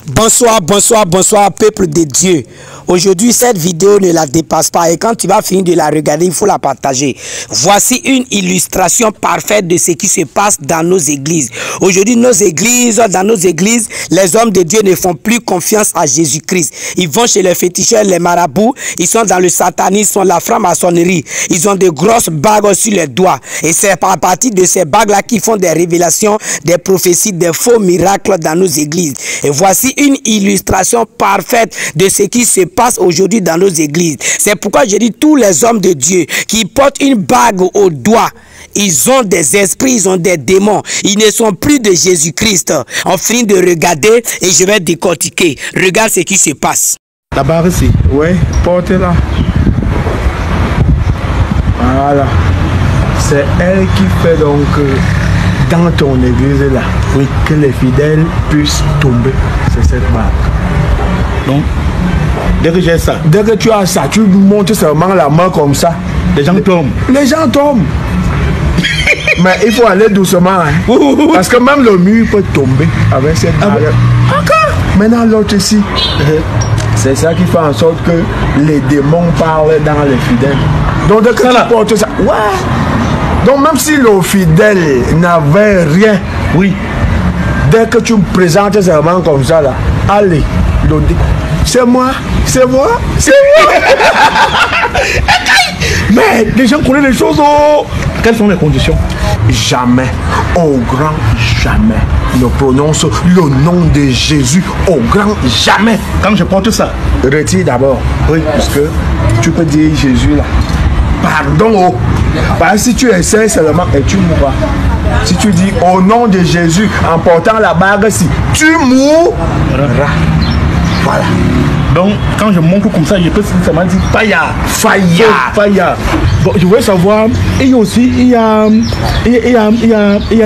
Bonsoir, bonsoir, bonsoir, peuple de Dieu. Aujourd'hui, cette vidéo ne la dépasse pas et quand tu vas finir de la regarder, il faut la partager. Voici une illustration parfaite de ce qui se passe dans nos églises. Aujourd'hui, dans nos églises, les hommes de Dieu ne font plus confiance à Jésus-Christ. Ils vont chez les féticheurs, les marabouts, ils sont dans le satanisme, la franc-maçonnerie. Ils ont de grosses bagues sur les doigts. Et c'est à partir de ces bagues-là qu'ils font des révélations, des prophéties, des faux miracles dans nos églises. Et voici une illustration parfaite de ce qui se passe aujourd'hui dans nos églises. C'est pourquoi je dis tous les hommes de Dieu qui portent une bague au doigt, ils ont des esprits, ils ont des démons. Ils ne sont plus de Jésus-Christ. On finit de regarder et je vais décortiquer. Regarde ce qui se passe. La barre ici. Oui, portez-la. Voilà. C'est elle qui fait donc dans ton église là, oui, que les fidèles puissent tomber. C'est cette bague. Donc, dès que j'ai ça, dès que tu as ça, tu montes seulement la main comme ça. les gens tombent. Les gens tombent. Mais il faut aller doucement. Hein. Parce que même le mur peut tomber avec cette bague. Encore. Maintenant l'autre ici. C'est ça qui fait en sorte que les démons parlent dans les fidèles. Donc dès que tu portes ça. Ouais. Donc même si le fidèle n'avait rien, oui, dès que tu me présentes seulement comme ça là, allez, c'est moi, c'est moi, c'est moi. Mais les gens connaissent les choses. Oh. Quelles sont les conditions? Jamais, au grand jamais, ne prononce le nom de Jésus au grand jamais. Quand je porte ça, retire d'abord. Oui, parce que tu peux dire Jésus là. Pardon, oh. Parce que si tu essaies seulement et tu mourras. Si tu dis au nom de Jésus en portant la bague, si tu mourras. Voilà. Donc, quand je montre comme ça, je peux seulement dire Faya. Faya. Faya. Bon, je voulais savoir, il y a aussi, il y a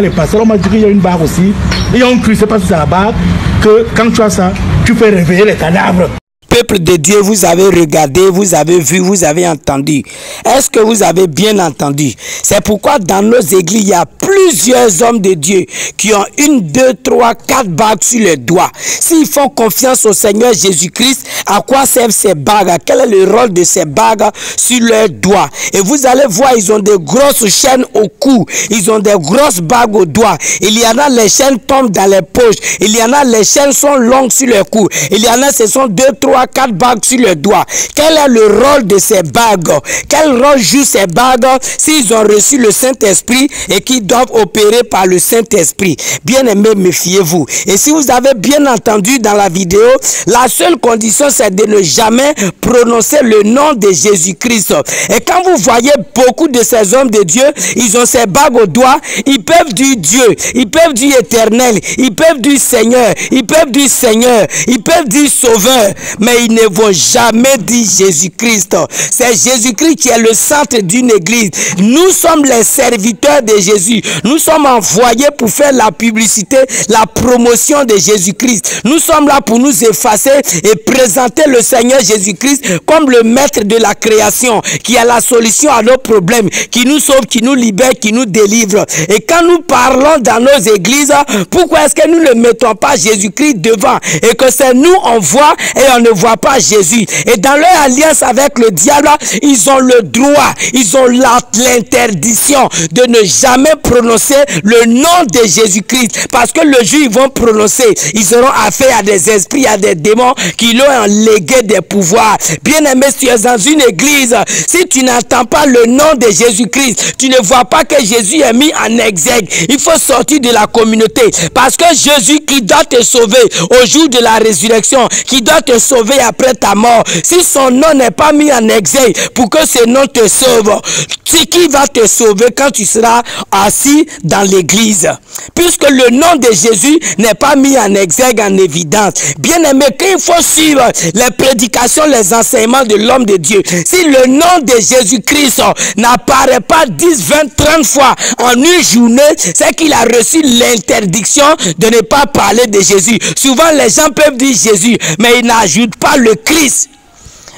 les pasteurs, on m'a dit qu'il y a une barre aussi. Il y a un cru, c'est pas si c'est la barre, que quand tu as ça, tu fais réveiller les cadavres. Peuple de Dieu, vous avez regardé, vous avez vu, vous avez entendu. Est-ce que vous avez bien entendu? C'est pourquoi dans nos églises, il y a plusieurs hommes de Dieu qui ont 1, 2, 3, 4 bagues sur les doigts. S'ils font confiance au Seigneur Jésus-Christ, à quoi servent ces bagues? Quel est le rôle de ces bagues sur leurs doigts? Et vous allez voir, ils ont de grosses chaînes au cou. Ils ont des grosses bagues au doigt. Il y en a, les chaînes tombent dans les poches. Il y en a, les chaînes sont longues sur le cou. Il y en a, ce sont 2, 3, 4 bagues sur le doigt. Quel est le rôle de ces bagues? Quel rôle jouent ces bagues s'ils ont reçu le Saint-Esprit et qui doivent opérer par le Saint-Esprit? Bien aimé, méfiez-vous. Et si vous avez bien entendu dans la vidéo, la seule condition c'est de ne jamais prononcer le nom de Jésus-Christ. Et quand vous voyez beaucoup de ces hommes de Dieu, ils ont ces bagues au doigt, ils peuvent dire Dieu, ils peuvent dire éternel, ils peuvent dire Seigneur, ils peuvent dire Seigneur, ils peuvent dire Sauveur, mais ils ne vont jamais dire Jésus-Christ. C'est Jésus-Christ qui est le centre d'une église. Nous sommes les serviteurs de Jésus. Nous sommes envoyés pour faire la publicité, la promotion de Jésus-Christ. Nous sommes là pour nous effacer et présenter le Seigneur Jésus-Christ comme le maître de la création, qui a la solution à nos problèmes, qui nous sauve, qui nous libère, qui nous délivre. Et quand nous parlons dans nos églises, pourquoi est-ce que nous ne mettons pas Jésus-Christ devant et que c'est nous on voit et on ne voit pas Jésus? Et dans leur alliance avec le diable, ils ont le droit, ils ont l'interdiction de ne jamais prononcer le nom de Jésus-Christ, parce que le jour ils vont prononcer, ils auront affaire à des esprits, à des démons qui leur ont légué des pouvoirs. Bien aimé, si tu es dans une église, si tu n'entends pas le nom de Jésus-Christ, tu ne vois pas que Jésus est mis en exergue, il faut sortir de la communauté, parce que Jésus qui doit te sauver au jour de la résurrection, qui doit te sauver après ta mort, si son nom n'est pas mis en exergue pour que ce nom te sauve, c'est qui va te sauver quand tu seras assis dans l'église? Puisque le nom de Jésus n'est pas mis en exergue, en évidence. Bien aimé, quand il faut suivre les prédications, les enseignements de l'homme de Dieu, si le nom de Jésus-Christ n'apparaît pas 10, 20, 30 fois en une journée, c'est qu'il a reçu l'interdiction de ne pas parler de Jésus. Souvent les gens peuvent dire Jésus, mais ils n'ajoutent pas le Christ.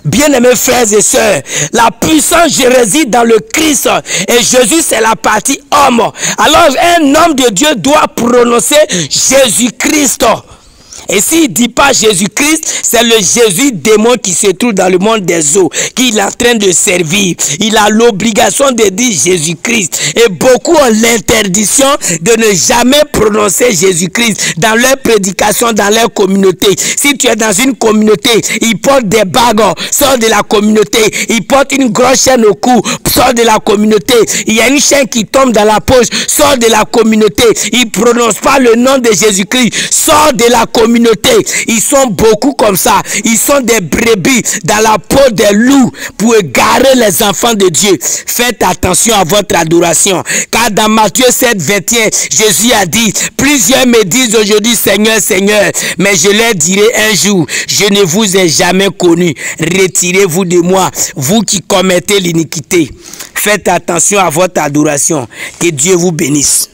Bien-aimés frères et sœurs, la puissance réside dans le Christ et Jésus c'est la partie homme. Alors un homme de Dieu doit prononcer Jésus-Christ. Et s'il ne dit pas Jésus-Christ, c'est le Jésus démon qui se trouve dans le monde des eaux, qu'il est en train de servir. Il a l'obligation de dire Jésus-Christ. Et beaucoup ont l'interdiction de ne jamais prononcer Jésus-Christ dans leur prédication, dans leur communauté. Si tu es dans une communauté, ils portent des bagues, sors de la communauté. Ils portent une grosse chaîne au cou, sors de la communauté. Il y a une chaîne qui tombe dans la poche, sors de la communauté. Ils ne prononcent pas le nom de Jésus-Christ, sors de la communauté. Ils sont beaucoup comme ça. Ils sont des brebis dans la peau des loups pour égarer les enfants de Dieu. Faites attention à votre adoration. Car dans Matthieu 7, 21, Jésus a dit, plusieurs me disent aujourd'hui Seigneur, Seigneur, mais je leur dirai un jour, je ne vous ai jamais connu. Retirez-vous de moi, vous qui commettez l'iniquité. Faites attention à votre adoration. Que Dieu vous bénisse.